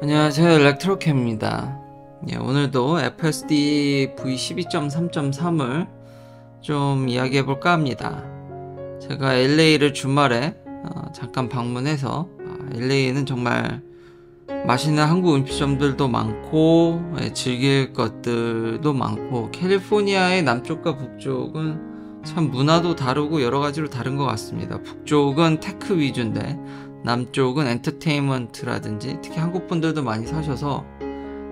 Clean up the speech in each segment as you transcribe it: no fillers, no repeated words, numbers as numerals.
안녕하세요, 일렉트로캠입니다. 오늘도 FSD V12.3.3을 좀 이야기해볼까 합니다. 제가 LA를 주말에 잠깐 방문해서 LA는 정말 맛있는 한국 음식점들도 많고 즐길 것들도 많고, 캘리포니아의 남쪽과 북쪽은 참 문화도 다르고 여러가지로 다른 것 같습니다. 북쪽은 테크 위주인데 남쪽은 엔터테인먼트라든지, 특히 한국 분들도 많이 사셔서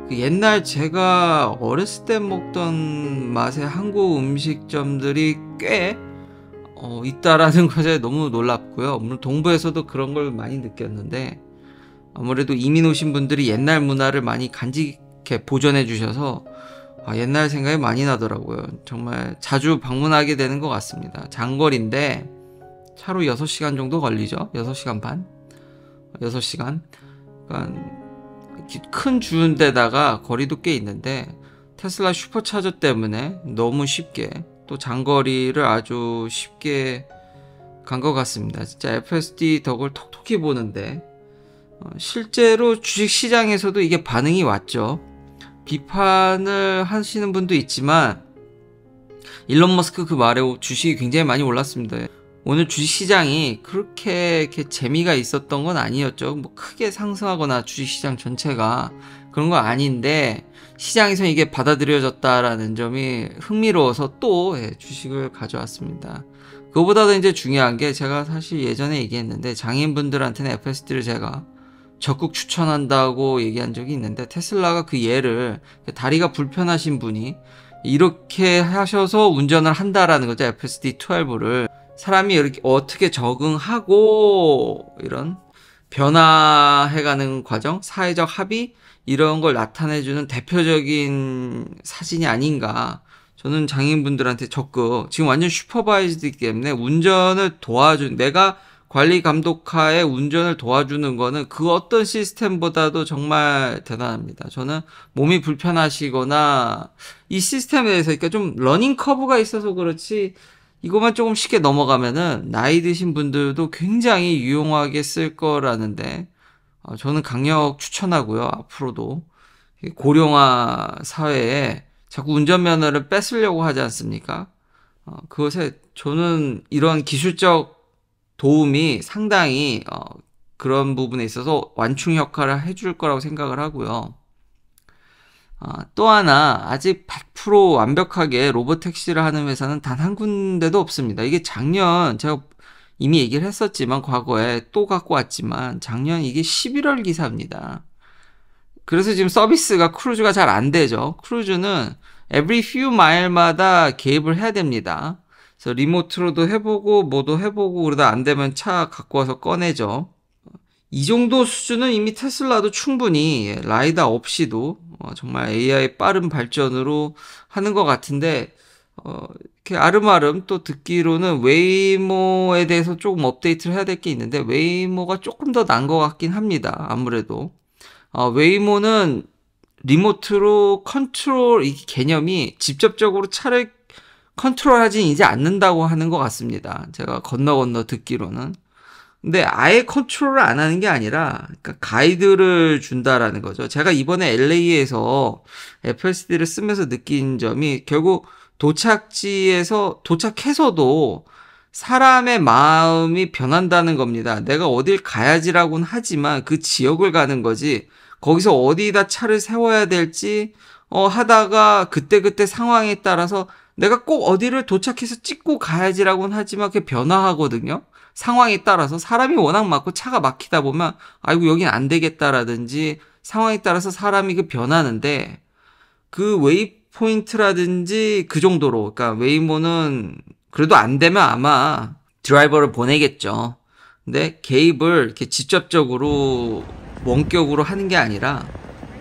그 옛날 제가 어렸을 때 먹던 맛의 한국 음식점들이 꽤 있다라는 것에 너무 놀랍고요. 물론 동부에서도 그런 걸 많이 느꼈는데, 아무래도 이민 오신 분들이 옛날 문화를 많이 간직해 보존해 주셔서 옛날 생각이 많이 나더라고요. 정말 자주 방문하게 되는 것 같습니다. 장거리인데 차로 6시간 정도 걸리죠. 6시간 반? 6시간. 그러니까 큰 주인데다가 거리도 꽤 있는데, 테슬라 슈퍼차저 때문에 너무 쉽게, 또 장거리를 아주 쉽게 간 것 같습니다. 진짜 FSD 덕을 톡톡히 보는데, 실제로 주식시장에서도 이게 반응이 왔죠. 비판을 하시는 분도 있지만 일론 머스크 그 말에 주식이 굉장히 많이 올랐습니다. 오늘 주식시장이 그렇게 재미가 있었던 건 아니었죠. 뭐 크게 상승하거나 주식시장 전체가 그런 건 아닌데, 시장에서 이게 받아들여졌다라는 점이 흥미로워서 또 주식을 가져왔습니다. 그거보다도 이제 중요한 게, 제가 사실 예전에 얘기했는데 장애인분들한테는 FSD를 제가 적극 추천한다고 얘기한 적이 있는데, 테슬라가 그 예를, 다리가 불편하신 분이 이렇게 하셔서 운전을 한다라는 거죠. FSD12를 사람이 이렇게 어떻게 적응하고 이런 변화해가는 과정, 사회적 합의, 이런 걸 나타내주는 대표적인 사진이 아닌가. 저는 장애인분들한테 적극, 지금 완전 슈퍼바이즈드이기 때문에 운전을 도와준, 내가 관리 감독하에 운전을 도와주는 거는 그 어떤 시스템보다도 정말 대단합니다. 저는 몸이 불편하시거나 이 시스템에 대해서, 그러니까 좀 러닝 커브가 있어서 그렇지, 이것만 조금 쉽게 넘어가면은 나이 드신 분들도 굉장히 유용하게 쓸 거라는데, 저는 강력 추천하고요. 앞으로도 고령화 사회에 자꾸 운전면허를 뺏으려고 하지 않습니까? 그것에 저는 이런 기술적 도움이 상당히 그런 부분에 있어서 완충 역할을 해줄 거라고 생각을 하고요. 또 하나, 아직 100% 완벽하게 로보택시를 하는 회사는 단 한 군데도 없습니다. 이게 작년, 제가 이미 얘기를 했었지만, 과거에 또 갖고 왔지만, 작년 이게 11월 기사입니다. 그래서 지금 서비스가, 크루즈가 잘 안 되죠. 크루즈는 every few mile마다 개입을 해야 됩니다. 그래서 리모트로도 해보고 뭐도 해보고, 그러다 안 되면 차 갖고 와서 꺼내죠. 이 정도 수준은 이미 테슬라도 충분히 라이다 없이도 정말 AI 빠른 발전으로 하는 것 같은데, 이렇게 아름아름 또 듣기로는 웨이모에 대해서 조금 업데이트를 해야 될 게 있는데, 웨이모가 조금 더 나은 것 같긴 합니다. 아무래도 웨이모는 리모트로 컨트롤, 이 개념이 직접적으로 차를 컨트롤하진 이제 않는다고 하는 것 같습니다. 제가 건너 듣기로는. 근데 아예 컨트롤을 안 하는 게 아니라, 그러니까 가이드를 준다라는 거죠. 제가 이번에 LA에서 FSD를 쓰면서 느낀 점이, 결국 도착해서도 사람의 마음이 변한다는 겁니다. 내가 어딜 가야지라고는 하지만 그 지역을 가는 거지, 거기서 어디다 차를 세워야 될지 하다가 그때그때 상황에 따라서 내가 꼭 어디를 도착해서 찍고 가야지라고는 하지만 그게 변화하거든요. 상황에 따라서 사람이 워낙 많고 차가 막히다 보면 아이고 여긴 안 되겠다라든지, 상황에 따라서 사람이 그 변하는데, 그 웨이포인트라든지 그 정도로, 그러니까 웨이모는 그래도 안 되면 아마 드라이버를 보내겠죠. 근데 개입을 이렇게 직접적으로 원격으로 하는 게 아니라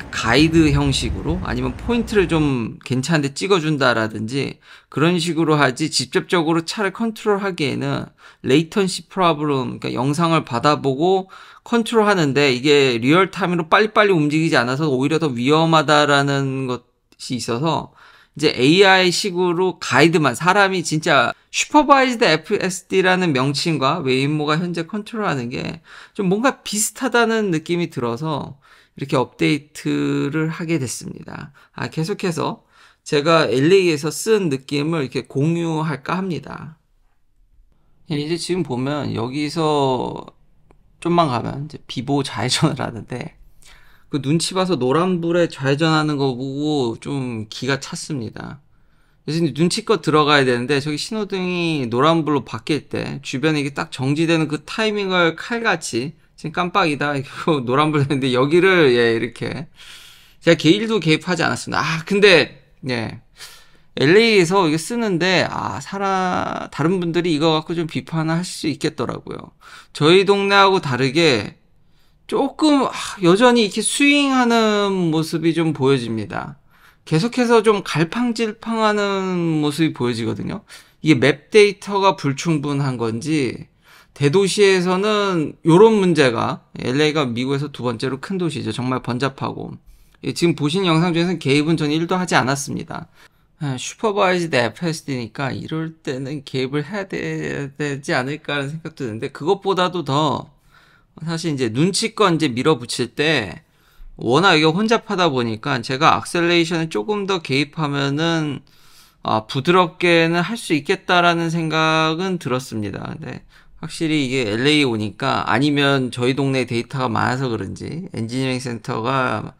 가이드 형식으로, 아니면 포인트를 좀 괜찮은데 찍어준다라든지 그런 식으로 하지, 직접적으로 차를 컨트롤하기에는 레이턴시 프로블럼, 그러니까 영상을 받아보고 컨트롤하는데 이게 리얼타임으로 빨리빨리 움직이지 않아서 오히려 더 위험하다라는 것이 있어서, 이제 AI 식으로 가이드만, 사람이 진짜 슈퍼바이즈드 FSD라는 명칭과 웨이모가 현재 컨트롤하는 게 좀 뭔가 비슷하다는 느낌이 들어서, 이렇게 업데이트를 하게 됐습니다. 계속해서 제가 LA에서 쓴 느낌을 이렇게 공유할까 합니다. 이제 지금 보면 여기서 좀만 가면 이제 비보 좌회전을 하는데 그 눈치 봐서 노란불에 좌회전하는 거 보고 좀 기가 찼습니다. 그래서 이제 눈치껏 들어가야 되는데 저기 신호등이 노란불로 바뀔 때 주변에 이게 딱 정지되는 그 타이밍을 칼같이 지금 깜빡이다 이거 노란불 되는데 여기를 예 이렇게 제가 개일도 개입하지 않았습니다. 근데 예 LA에서 이게 쓰는데 다른 분들이 이거 갖고 좀 비판을 하실 수 있겠더라고요. 저희 동네하고 다르게 조금 여전히 이렇게 스윙하는 모습이 좀 보여집니다. 계속해서 좀 갈팡질팡하는 모습이 보여지거든요. 이게 맵 데이터가 불충분한 건지 대도시에서는 이런 문제가 LA가 미국에서 두 번째로 큰 도시죠. 정말 번잡하고 지금 보신 영상 중에서는 개입은 전 1도 하지 않았습니다. 슈퍼바이즈드 FSD니까 이럴 때는 개입을 해야 되지 않을까 하는 생각도 드는데 그것보다도 더 사실 이제 눈치껏 이제 밀어붙일 때 워낙 이게 혼잡하다 보니까 제가 악셀레이션을 조금 더 개입하면은 부드럽게는 할 수 있겠다라는 생각은 들었습니다. 근데 확실히 이게 LA 오니까 아니면 저희 동네 데이터가 많아서 그런지 엔지니어링 센터가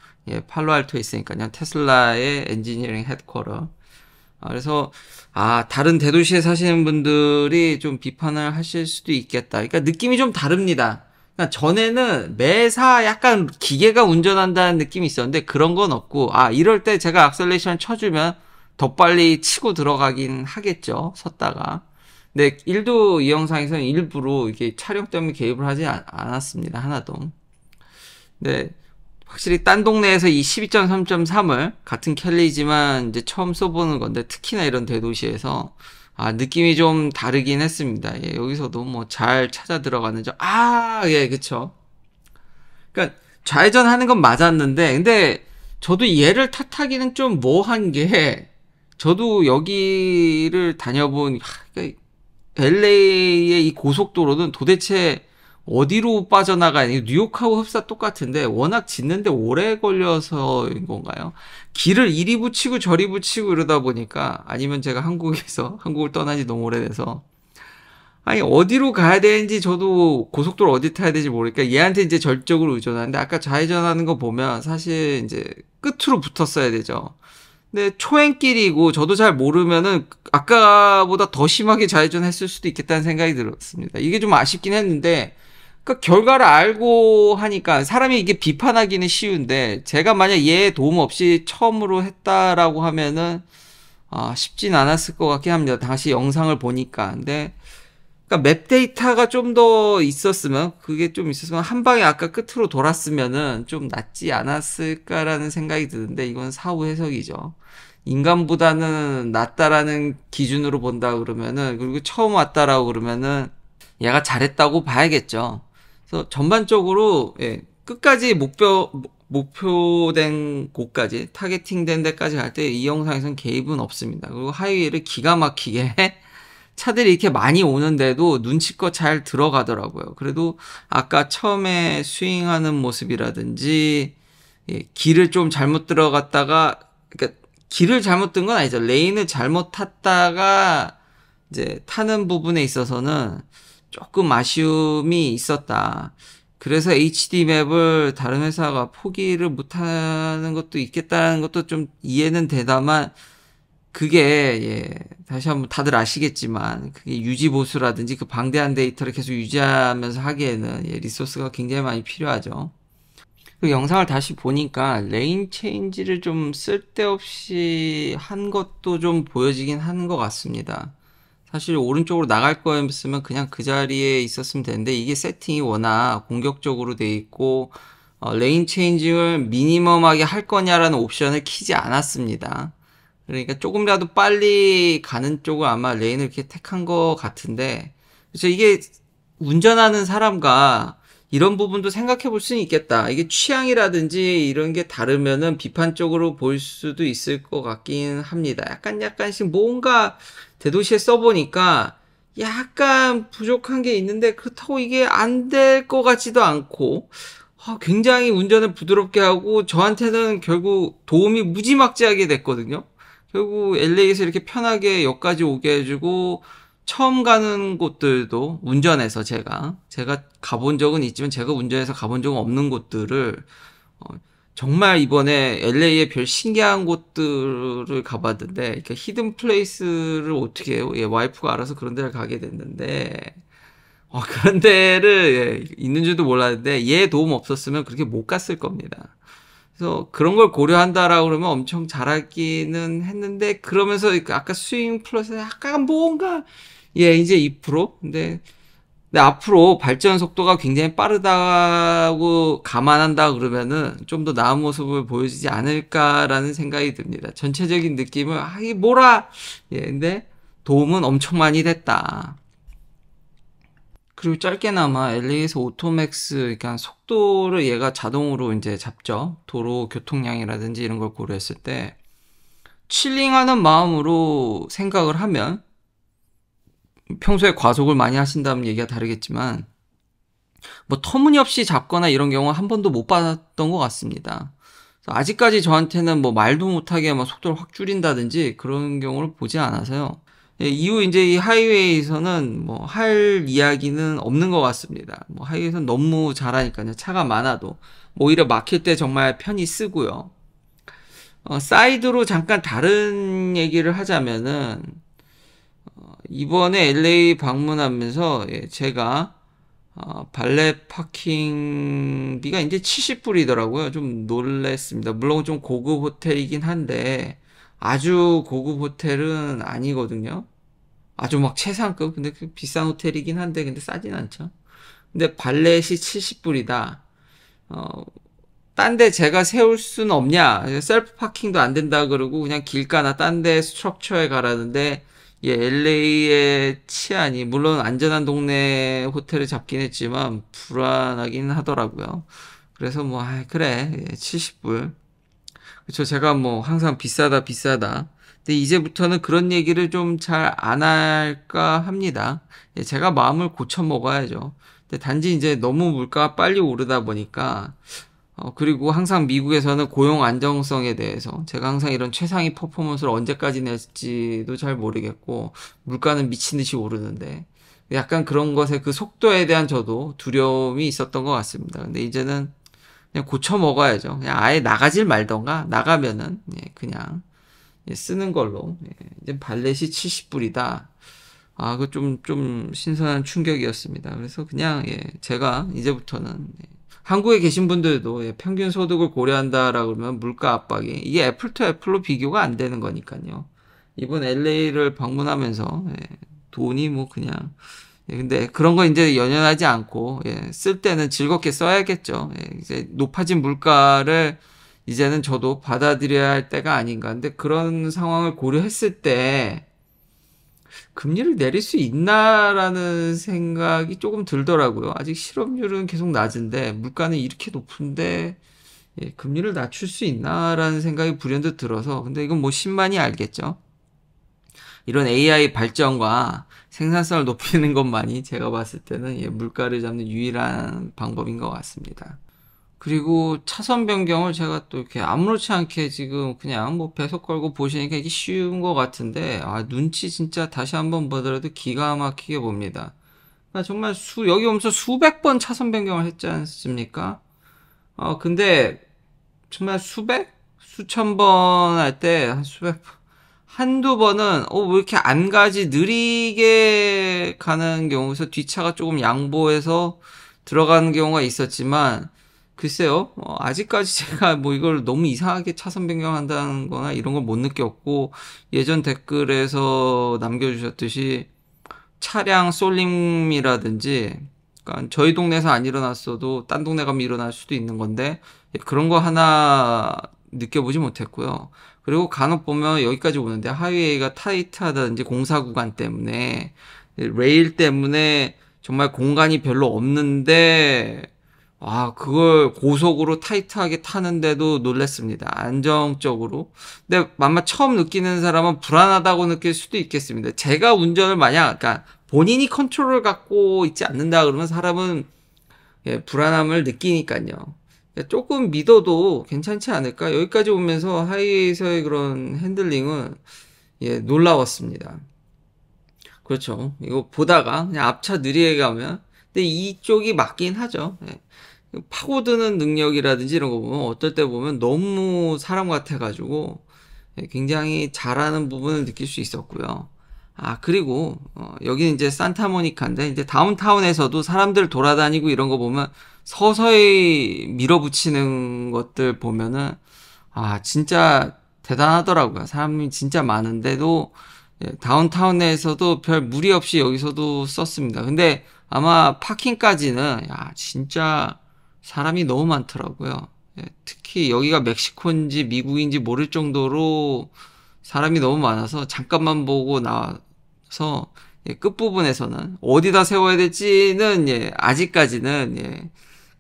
팔로알토에 있으니까요. 테슬라의 엔지니어링 헤드쿼터. 그래서 다른 대도시에 사시는 분들이 좀 비판을 하실 수도 있겠다. 그러니까 느낌이 좀 다릅니다. 그러니까 전에는 매사 약간 기계가 운전한다는 느낌이 있었는데 그런 건 없고 이럴 때 제가 악셀레이션 쳐주면 더 빨리 치고 들어가긴 하겠죠. 섰다가. 근데 1도 이 영상에서는 일부러 이렇게 촬영 때문에 개입을 하지 않았습니다. 하나도. 근데 확실히 딴 동네에서 이 12.3.3을 같은 캘리지만 이제 처음 써보는 건데 특히나 이런 대도시에서 느낌이 좀 다르긴 했습니다. 여기서도 뭐 잘 찾아 들어가는 예, 그쵸. 그러니까 좌회전하는 건 맞았는데 근데 저도 얘를 탓하기는 좀 뭐한 게 저도 여기를 다녀본 LA의 이 고속도로는 도대체 어디로 빠져나가야 뉴욕하고 흡사 똑같은데 워낙 짓는데 오래 걸려서인 건가요? 길을 이리 붙이고 저리 붙이고 이러다 보니까 아니면 제가 한국을 떠난 지 너무 오래돼서 어디로 가야 되는지 저도 고속도로 어디 타야 될지 모르니까 얘한테 이제 절적으로 의존하는데 아까 좌회전하는 거 보면 사실 이제 끝으로 붙었어야 되죠. 근데 초행길이고 저도 잘 모르면은 아까보다 더 심하게 좌회전했을 수도 있겠다는 생각이 들었습니다. 이게 좀 아쉽긴 했는데 그러니까 결과를 알고 하니까 사람이 이게 비판하기는 쉬운데 제가 만약 얘 도움 없이 처음으로 했다라고 하면은 쉽진 않았을 것 같긴 합니다. 다시 영상을 보니까. 근데 그러니까 맵 데이터가 좀 더 있었으면 그게 좀 있었으면 한 방에 아까 끝으로 돌았으면은 좀 낫지 않았을까라는 생각이 드는데 이건 사후 해석이죠. 인간보다는 낫다라는 기준으로 본다 그러면은 그리고 처음 왔다라고 그러면은 얘가 잘했다고 봐야겠죠. 그래서 전반적으로 끝까지 목표된 곳까지 타겟팅된 데까지 갈 때 이 영상에서는 개입은 없습니다. 그리고 하이웨이를 기가 막히게 차들이 이렇게 많이 오는데도 눈치껏 잘 들어가더라고요. 그래도 아까 처음에 스윙하는 모습이라든지 길을 좀 잘못 들어갔다가 그러니까 길을 잘못 든 건 아니죠. 레인을 잘못 탔다가 이제 타는 부분에 있어서는 조금 아쉬움이 있었다. 그래서 HD 맵을 다른 회사가 포기를 못하는 것도 있겠다는 것도 좀 이해는 되다만 그게 다시 한번 다들 아시겠지만 그게 유지보수라든지 그 방대한 데이터를 계속 유지하면서 하기에는 리소스가 굉장히 많이 필요하죠. 그 영상을 다시 보니까 레인 체인지를 좀 쓸데없이 한 것도 좀 보여지긴 하는 것 같습니다. 사실 오른쪽으로 나갈 거였으면 그냥 그 자리에 있었으면 되는데 이게 세팅이 워낙 공격적으로 돼 있고 레인 체인징을 미니멈하게 할 거냐라는 옵션을 키지 않았습니다. 그러니까 조금이라도 빨리 가는 쪽을 아마 레인을 이렇게 택한 것 같은데 그래서 이게 운전하는 사람과 이런 부분도 생각해 볼 수는 있겠다. 이게 취향이라든지 이런 게 다르면은 비판적으로 보일 수도 있을 것 같긴 합니다. 약간씩 뭔가 대도시에 써보니까 약간 부족한 게 있는데 그렇다고 이게 안 될 것 같지도 않고 굉장히 운전을 부드럽게 하고 저한테는 결국 도움이 무지막지하게 됐거든요. 결국 LA에서 이렇게 편하게 역까지 오게 해주고 처음 가는 곳들도 운전해서 제가 가본 적은 있지만 제가 운전해서 가본 적은 없는 곳들을 어, 정말 이번에 LA의 별 신기한 곳들을 가봤는데 이렇게 히든 플레이스를 어떻게 해요? 예, 와이프가 알아서 그런 데를 가게 됐는데 그런 데를 예, 있는 줄도 몰랐는데 얘 도움 없었으면 그렇게 못 갔을 겁니다. 그래서 그런 걸 고려한다라고 그러면 엄청 잘하기는 했는데 그러면서 아까 스윙 플러스 약간 뭔가 예 이제 2% 근데 앞으로 발전 속도가 굉장히 빠르다고 감안한다 그러면은 좀 더 나은 모습을 보여주지 않을까라는 생각이 듭니다. 전체적인 느낌은 이게 뭐라 예 근데 도움은 엄청 많이 됐다. 그리고 짧게나마 LA에서 오토맥스, 그러니까 속도를 얘가 자동으로 이제 잡죠. 도로 교통량이라든지 이런 걸 고려했을 때, 칠링하는 마음으로 생각을 하면, 평소에 과속을 많이 하신다면 얘기가 다르겠지만, 뭐 터무니없이 잡거나 이런 경우 한 번도 못 봤던 것 같습니다. 아직까지 저한테는 뭐 말도 못하게 막 속도를 확 줄인다든지 그런 경우를 보지 않아서요. 예, 이후 이제 이 하이웨이에서는 뭐 할 이야기는 없는 것 같습니다. 뭐 하이웨이에서는 너무 잘하니까요. 차가 많아도 뭐 오히려 막힐 때 정말 편히 쓰고요. 사이드로 잠깐 다른 얘기를 하자면은 이번에 LA 방문하면서 예, 제가 발렛 파킹비가 이제 70불이더라고요. 좀 놀랬습니다. 물론 좀 고급 호텔이긴 한데 아주 고급 호텔은 아니거든요. 아주 막 최상급. 근데 그 비싼 호텔이긴 한데 근데 싸진 않죠. 근데 발렛이 70불이다. 어, 딴 데 제가 세울 수는 없냐? 셀프 파킹도 안 된다 그러고 그냥 길가나 딴 데 스트럭처에 가라는데 예, LA의 치안이 물론 안전한 동네 호텔을 잡긴 했지만 불안하긴 하더라고요. 그래서 뭐 그래 70불. 그쵸 제가 뭐 항상 비싸다 비싸다. 근데 이제부터는 그런 얘기를 좀 잘 안 할까 합니다. 예, 제가 마음을 고쳐 먹어야죠. 근데 단지 이제 너무 물가가 빨리 오르다 보니까 그리고 항상 미국에서는 고용 안정성에 대해서 제가 항상 이런 최상위 퍼포먼스를 언제까지 낼지도 잘 모르겠고 물가는 미친 듯이 오르는데 약간 그런 것에 그 속도에 대한 저도 두려움이 있었던 것 같습니다. 근데 이제는 그냥 고쳐 먹어야죠. 그냥 아예 나가질 말던가 나가면은 예, 그냥 예, 쓰는 걸로 이제 발렛이 70불이다. 그 좀 신선한 충격이었습니다. 그래서 그냥 예, 제가 이제부터는 한국에 계신 분들도 예, 평균 소득을 고려한다라고 그러면 물가 압박이 이게 애플 투 애플로 비교가 안 되는 거니까요. 이번 LA를 방문하면서 예, 돈이 뭐 그냥 예, 근데 그런 거 이제 연연하지 않고 예, 쓸 때는 즐겁게 써야겠죠. 예, 이제 높아진 물가를 이제는 저도 받아들여야 할 때가 아닌가. 근데 그런 상황을 고려했을 때 금리를 내릴 수 있나라는 생각이 조금 들더라고요. 아직 실업률은 계속 낮은데 물가는 이렇게 높은데 예, 금리를 낮출 수 있나라는 생각이 불현듯 들어서 근데 이건 뭐 신만이 알겠죠. 이런 AI 발전과 생산성을 높이는 것만이 제가 봤을 때는 예, 물가를 잡는 유일한 방법인 것 같습니다. 그리고 차선 변경을 제가 또 이렇게 아무렇지 않게 지금 그냥 뭐 배속 걸고 보시니까 이게 쉬운 것 같은데, 눈치 진짜 다시 한번 보더라도 기가 막히게 봅니다. 그러니까 정말 여기 오면서 수백 번 차선 변경을 했지 않습니까? 근데 정말 수천 번 할 때, 한두 번은, 왜 이렇게 안 가지? 느리게 가는 경우에서 뒷차가 조금 양보해서 들어가는 경우가 있었지만, 글쎄요, 아직까지 제가 뭐 이걸 너무 이상하게 차선 변경한다는 거나 이런 걸 못 느꼈고, 예전 댓글에서 남겨주셨듯이 차량 쏠림이라든지, 그러니까 저희 동네에서 안 일어났어도 딴 동네 가면 일어날 수도 있는 건데, 그런 거 하나 느껴보지 못했고요. 그리고 간혹 보면 여기까지 오는데 하이웨이가 타이트하다든지 공사 구간 때문에, 레일 때문에 정말 공간이 별로 없는데, 그걸 고속으로 타이트하게 타는데도 놀랬습니다. 안정적으로. 근데 아마 처음 느끼는 사람은 불안하다고 느낄 수도 있겠습니다. 제가 운전을 그러니까 본인이 컨트롤을 갖고 있지 않는다 그러면 사람은 예, 불안함을 느끼니까요. 조금 믿어도 괜찮지 않을까? 여기까지 오면서 하이에서의 그런 핸들링은 예, 놀라웠습니다. 그렇죠. 이거 보다가 그냥 앞차 느리게 가면 근데 이쪽이 맞긴 하죠. 예. 파고드는 능력이라든지 이런 거 보면 어떨 때 보면 너무 사람 같아가지고 예, 굉장히 잘하는 부분을 느낄 수 있었고요. 아, 그리고 여기는 이제 산타모니카인데 이제 다운타운에서도 사람들 돌아다니고 이런 거 보면 서서히 밀어붙이는 것들 보면은 아, 진짜 대단하더라고요. 사람이 진짜 많은데도 예, 다운타운 내에서도 별 무리 없이 여기서도 썼습니다. 근데 아마 파킹까지는 야, 진짜 사람이 너무 많더라고요. 예, 특히 여기가 멕시코인지 미국인지 모를 정도로 사람이 너무 많아서 잠깐만 보고 나와서 예, 끝부분에서는 어디다 세워야 될지는 예, 아직까지는 예,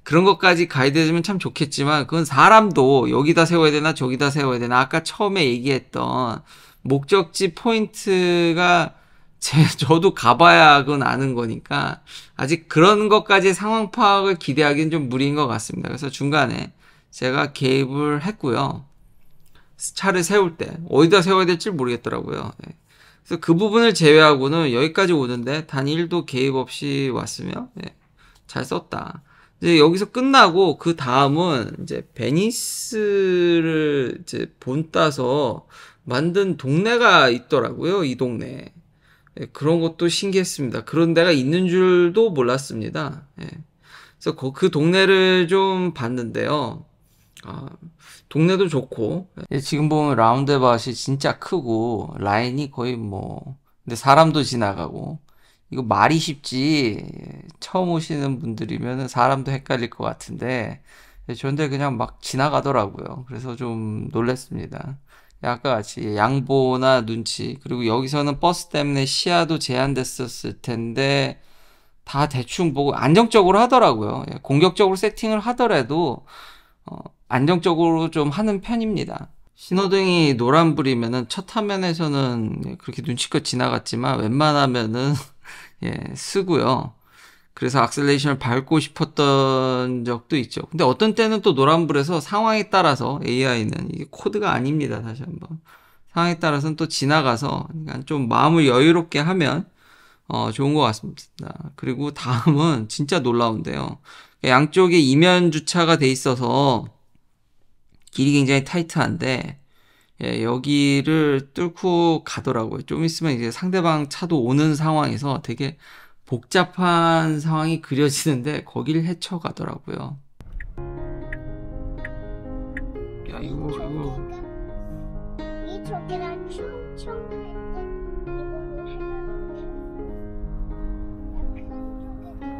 그런 것까지 가이드 해주면 참 좋겠지만 그건 사람도 여기다 세워야 되나 저기다 세워야 되나 아까 처음에 얘기했던 목적지 포인트가 저도 가봐야 그건 아는 거니까 아직 그런 것까지 상황 파악을 기대하기는 좀 무리인 것 같습니다. 그래서 중간에 제가 개입을 했고요. 차를 세울 때 어디다 세워야 될지 모르겠더라고요. 예. 그래서 그 부분을 제외하고는 여기까지 오는데 단 1도 개입 없이 왔으면 예, 잘 썼다. 이제 여기서 끝나고 그 다음은 이제 베니스를 이제 본따서 만든 동네가 있더라고요. 이 동네. 예, 그런 것도 신기했습니다. 그런 데가 있는 줄도 몰랐습니다. 예. 그래서 그 동네를 좀 봤는데요. 아, 동네도 좋고 예, 지금 보면 라운드바웃이 진짜 크고 라인이 거의 뭐 근데 사람도 지나가고 이거 말이 쉽지 처음 오시는 분들이면 사람도 헷갈릴 것 같은데 저런데 그냥 막 지나가더라고요. 그래서 좀 놀랐습니다. 아까 같이 양보나 눈치 그리고 여기서는 버스 때문에 시야도 제한됐었을 텐데 다 대충 보고 안정적으로 하더라고요. 예, 공격적으로 세팅을 하더라도 안정적으로 좀 하는 편입니다. 신호등이 노란불이면은 첫 화면에서는 그렇게 눈치껏 지나갔지만 웬만하면은 예, 쓰고요. 그래서 악셀레이션을 밟고 싶었던 적도 있죠. 근데 어떤 때는 또 노란불에서 상황에 따라서 AI는 이게 코드가 아닙니다. 다시 한번. 상황에 따라서는 또 지나가서 그러니까 좀 마음을 여유롭게 하면 좋은 것 같습니다. 그리고 다음은 진짜 놀라운데요. 양쪽에 이면 주차가 돼 있어서 길이 굉장히 타이트한데 예, 여기를 뚫고 가더라고요. 좀 있으면 이제 상대방 차도 오는 상황에서 되게 복잡한 상황이 그려지는데 거길 헤쳐가더라고요. 야 이거 이 저기랑 충청도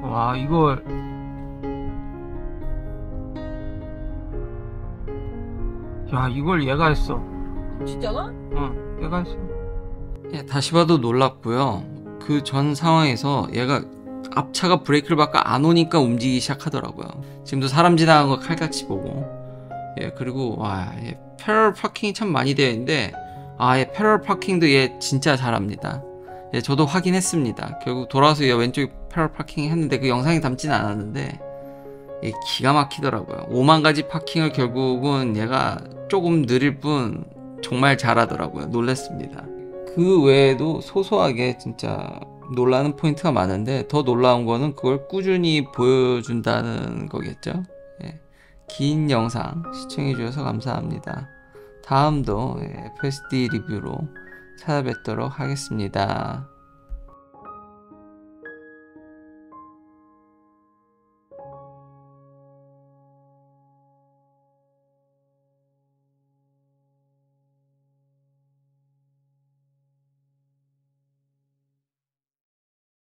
와 이걸 야 이걸 얘가 했어. 진짜가? 응 얘가 했어. 예, 다시 봐도 놀랍고요. 그 전 상황에서 얘가 앞차가 브레이크를 밟고 안 오니까 움직이기 시작하더라고요. 지금도 사람 지나간 거 칼같이 보고 예 그리고 와 예, 패럴 파킹이 참 많이 되어 있는데 예, 패럴 파킹도 얘 진짜 잘합니다. 예, 저도 확인했습니다. 결국 돌아와서 얘 왼쪽에 패럴 파킹 했는데 그 영상이 담진 않았는데 예, 기가 막히더라고요. 5만 가지 파킹을 결국은 얘가 조금 느릴 뿐 정말 잘하더라고요. 놀랬습니다. 그 외에도 소소하게 진짜 놀라는 포인트가 많은데 더 놀라운 거는 그걸 꾸준히 보여준다는 거겠죠. 예. 긴 영상 시청해 주셔서 감사합니다. 다음도 FSD 리뷰로 찾아뵙도록 하겠습니다.